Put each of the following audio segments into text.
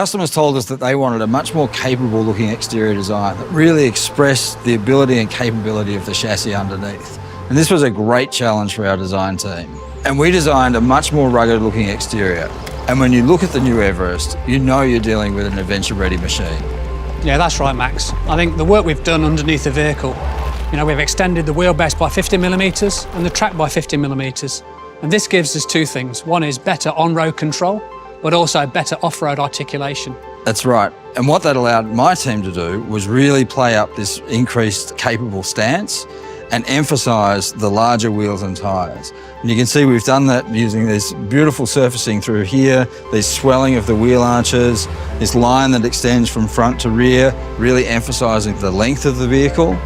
customers told us that they wanted a much more capable looking exterior design that really expressed the ability and capability of the chassis underneath. And this was a great challenge for our design team. And we designed a much more rugged looking exterior. And when you look at the new Everest, you know you're dealing with an adventure-ready machine. Yeah, that's right, Max. I think the work we've done underneath the vehicle, we've extended the wheelbase by 50mm and the track by 50mm. And this gives us two things. One is better on-road control, but also better off-road articulation. That's right. And what that allowed my team to do was really play up this increased capable stance and emphasise the larger wheels and tyres. And you can see we've done that using this beautiful surfacing through here, this swelling of the wheel arches, this line that extends from front to rear, really emphasising the length of the vehicle.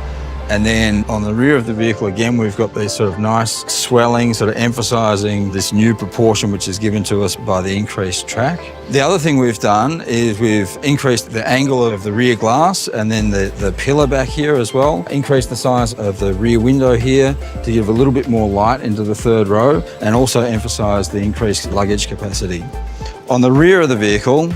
And then on the rear of the vehicle, again, we've got these sort of nice swelling, sort of emphasising this new proportion which is given to us by the increased track. The other thing we've done is we've increased the angle of the rear glass and then the pillar back here as well. Increased the size of the rear window here to give a little bit more light into the third row and also emphasise the increased luggage capacity. On the rear of the vehicle,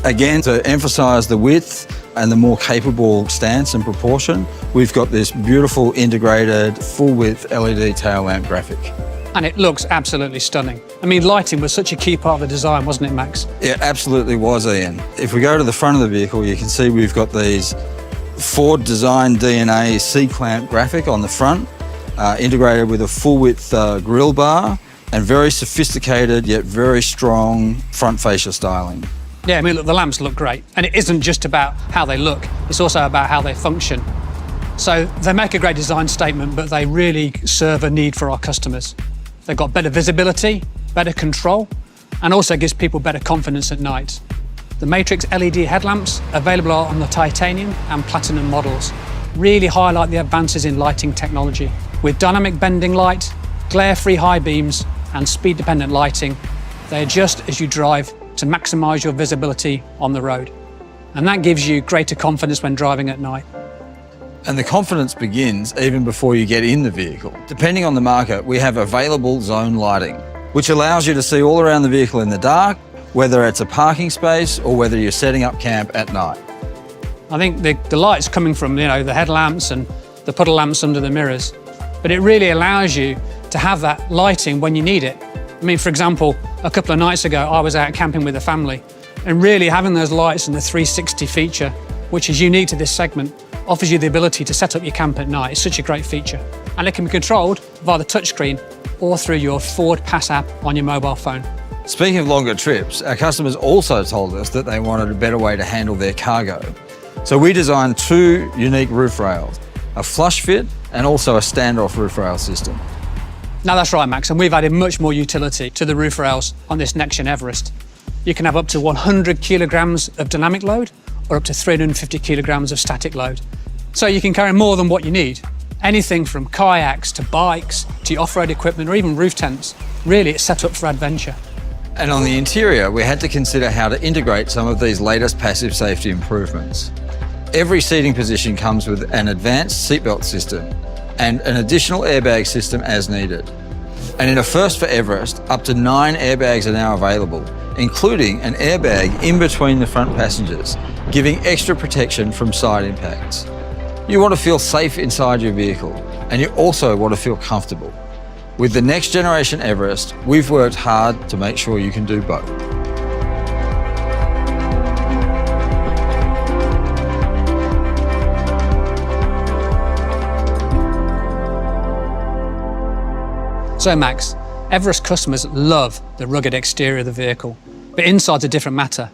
again, to emphasise the width and the more capable stance and proportion, we've got this beautiful integrated full-width LED tail lamp graphic. And it looks absolutely stunning. Lighting was such a key part of the design, wasn't it, Max? It absolutely was, Ian. If we go to the front of the vehicle, you can see we've got these Ford designed DNA C-clamp graphic on the front, integrated with a full-width grille bar and very sophisticated yet very strong front fascia styling. Yeah, look, the lamps look great. And it isn't just about how they look, it's also about how they function. So they make a great design statement, but they really serve a need for our customers. They've got better visibility, better control, and also gives people better confidence at night. The Matrix LED headlamps, available on the titanium and platinum models, really highlight the advances in lighting technology. With dynamic bending light, glare-free high beams, and speed-dependent lighting, they adjust as you drive to maximise your visibility on the road. And that gives you greater confidence when driving at night. And the confidence begins even before you get in the vehicle. Depending on the market, we have available zone lighting, which allows you to see all around the vehicle in the dark, whether it's a parking space or whether you're setting up camp at night. I think the light's coming from the headlamps and the puddle lamps under the mirrors, but it really allows you to have that lighting when you need it. For example, a couple of nights ago, I was out camping with a family, and really having those lights and the 360 feature, which is unique to this segment, offers you the ability to set up your camp at night. It's such a great feature. And it can be controlled via the touchscreen or through your Ford Pass app on your mobile phone. Speaking of longer trips, our customers also told us that they wanted a better way to handle their cargo. So we designed two unique roof rails, a flush fit and also a standoff roof rail system. Now that's right, Max, and we've added much more utility to the roof rails on this next-gen Everest. You can have up to 100 kilograms of dynamic load or up to 350 kilograms of static load. So you can carry more than what you need. Anything from kayaks to bikes to your off-road equipment or even roof tents. Really, it's set up for adventure. And on the interior, we had to consider how to integrate some of these latest passive safety improvements. Every seating position comes with an advanced seatbelt system and an additional airbag system as needed. And in a first for Everest, up to 9 airbags are now available, including an airbag in between the front passengers, giving extra protection from side impacts. You want to feel safe inside your vehicle, and you also want to feel comfortable. With the next generation Everest, we've worked hard to make sure you can do both. So Max, Everest customers love the rugged exterior of the vehicle, but inside's a different matter.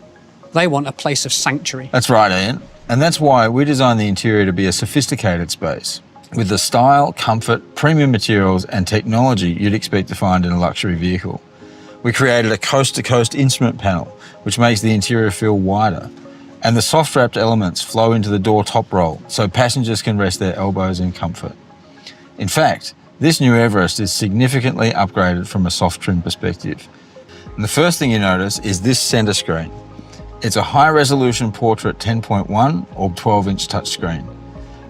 They want a place of sanctuary. That's right, Ian. And that's why we designed the interior to be a sophisticated space, with the style, comfort, premium materials and technology you'd expect to find in a luxury vehicle. We created a coast-to-coast instrument panel, which makes the interior feel wider. And the soft-wrapped elements flow into the door top roll, so passengers can rest their elbows in comfort. In fact, this new Everest is significantly upgraded from a soft trim perspective. And the first thing you notice is this center screen. It's a high-resolution portrait 10.1 or 12-inch touchscreen.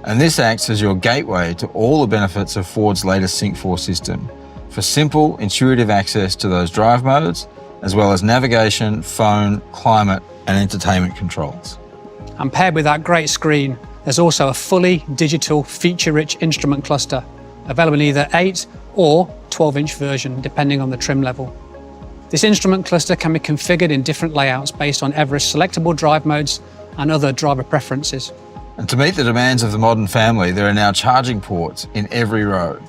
And this acts as your gateway to all the benefits of Ford's latest Sync 4 system for simple, intuitive access to those drive modes as well as navigation, phone, climate, and entertainment controls. And paired with that great screen, there's also a fully digital, feature-rich instrument cluster, available in either 8 or 12-inch version, depending on the trim level. This instrument cluster can be configured in different layouts based on Everest's selectable drive modes and other driver preferences. And to meet the demands of the modern family, there are now charging ports in every row.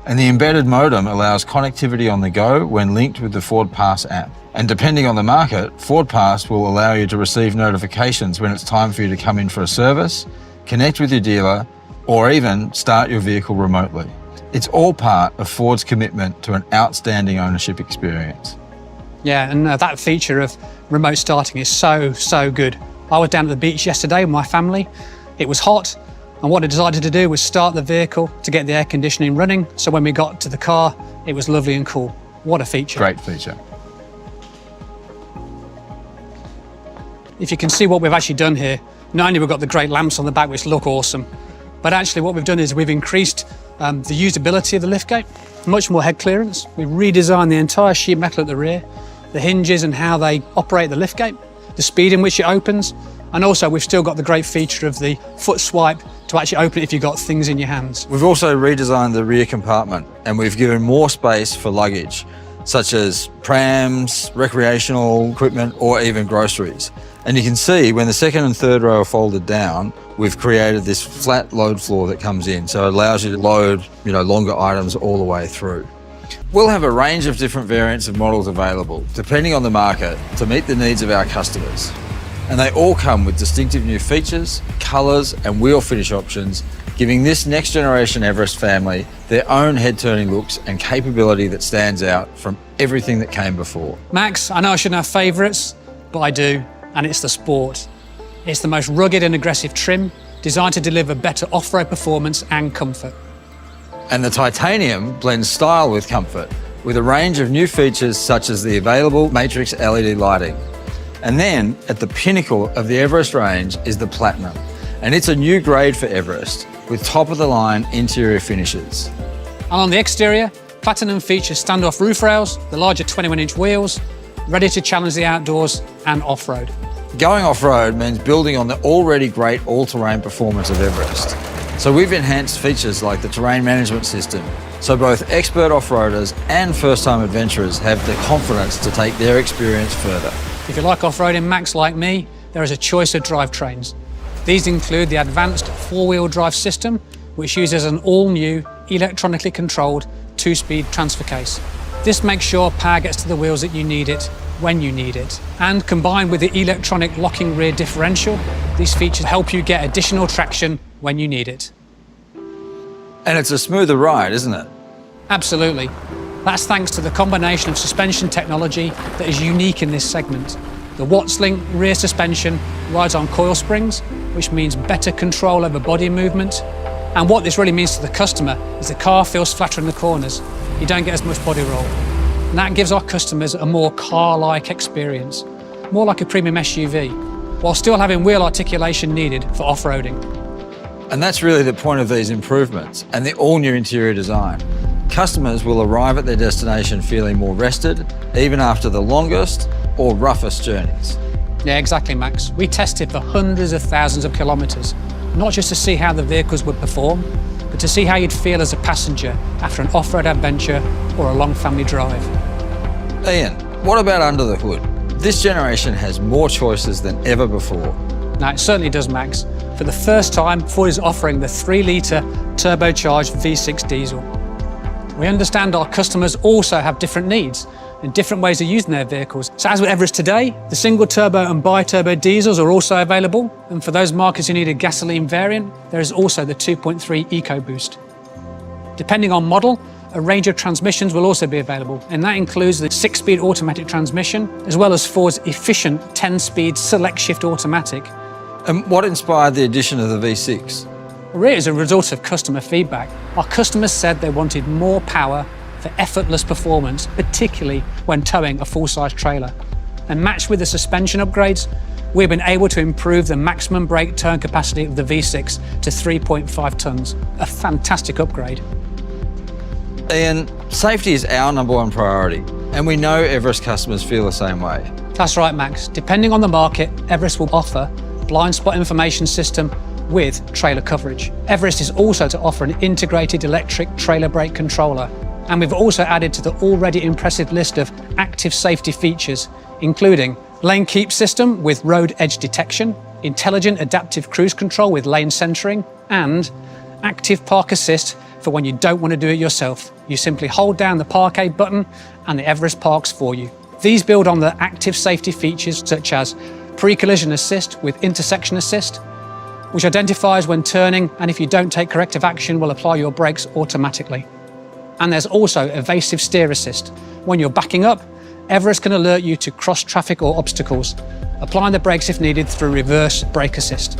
And the embedded modem allows connectivity on the go when linked with the Ford Pass app. And depending on the market, Ford Pass will allow you to receive notifications when it's time for you to come in for a service, connect with your dealer, or even start your vehicle remotely. It's all part of Ford's commitment to an outstanding ownership experience. Yeah, and that feature of remote starting is so good. I was down at the beach yesterday with my family. It was hot, and what I decided to do was start the vehicle to get the air conditioning running, so when we got to the car, it was lovely and cool. What a feature. Great feature. If you can see what we've actually done here, not only we've got the great lamps on the back which look awesome, but actually what we've done is we've increased the usability of the liftgate, much more head clearance. We've redesigned the entire sheet metal at the rear, the hinges and how they operate the liftgate, the speed in which it opens, and also we've still got the great feature of the foot swipe to actually open it if you've got things in your hands. We've also redesigned the rear compartment, and we've given more space for luggage, such as prams, recreational equipment, or even groceries. And you can see when the second and third row are folded down, we've created this flat load floor that comes in, so it allows you to load, longer items all the way through. We'll have a range of different variants of models available, depending on the market, to meet the needs of our customers. And they all come with distinctive new features, colours, and wheel finish options, giving this next generation Everest family their own head-turning looks and capability that stands out from everything that came before. Max, I know I shouldn't have favourites, but I do. And it's the Sport. It's the most rugged and aggressive trim, designed to deliver better off-road performance and comfort. And the titanium blends style with comfort, with a range of new features such as the available Matrix LED lighting. And then, at the pinnacle of the Everest range is the Platinum. And it's a new grade for Everest, with top-of-the-line interior finishes. And on the exterior, Platinum features standoff roof rails, the larger 21-inch wheels, ready to challenge the outdoors and off-road. Going off-road means building on the already great all-terrain performance of Everest. So we've enhanced features like the terrain management system, so both expert off-roaders and first-time adventurers have the confidence to take their experience further. If you like off-roading, Max, like me, there is a choice of drivetrains. These include the advanced four-wheel drive system, which uses an all-new, electronically controlled 2-speed transfer case. This makes sure power gets to the wheels that you need it, when you need it. And combined with the electronic locking rear differential, these features help you get additional traction when you need it. And it's a smoother ride, isn't it? Absolutely. That's thanks to the combination of suspension technology that is unique in this segment. The Wattslink rear suspension rides on coil springs, which means better control over body movement. And what this really means to the customer is the car feels flatter in the corners. You don't get as much body roll. And that gives our customers a more car-like experience, more like a premium SUV, while still having wheel articulation needed for off-roading. And that's really the point of these improvements and the all-new interior design. Customers will arrive at their destination feeling more rested, even after the longest or roughest journeys. Yeah, exactly, Max. We tested for hundreds of thousands of kilometres, not just to see how the vehicles would perform, but to see how you'd feel as a passenger after an off-road adventure or a long family drive. Ian, what about under the hood? This generation has more choices than ever before. Now, it certainly does, Max. For the first time, Ford is offering the 3-litre turbocharged V6 diesel. We understand our customers also have different needs and different ways of using their vehicles. So as with Everest today, the single turbo and bi-turbo diesels are also available. And for those markets who need a gasoline variant, there is also the 2.3 EcoBoost. Depending on model, a range of transmissions will also be available, and that includes the 6-speed automatic transmission, as well as Ford's efficient 10-speed select shift automatic. And what inspired the addition of the V6? Really, as a result of customer feedback, our customers said they wanted more power for effortless performance, particularly when towing a full-size trailer. And matched with the suspension upgrades, we've been able to improve the maximum brake turn capacity of the V6 to 3.5 tonnes, a fantastic upgrade. Ian, safety is our #1 priority, And we know Everest customers feel the same way. That's right, Max. Depending on the market, Everest will offer blind spot information system with trailer coverage. Everest is also to offer an integrated electric trailer brake controller. And we've also added to the already impressive list of active safety features, including lane keep system with road edge detection, intelligent adaptive cruise control with lane centering, and active park assist for when you don't want to do it yourself. You simply hold down the park aid button and the Everest parks for you. These build on the active safety features such as pre-collision assist with intersection assist, which identifies when turning, and if you don't take corrective action, will apply your brakes automatically. And there's also evasive steer assist. When you're backing up, Everest can alert you to cross traffic or obstacles, applying the brakes if needed through reverse brake assist.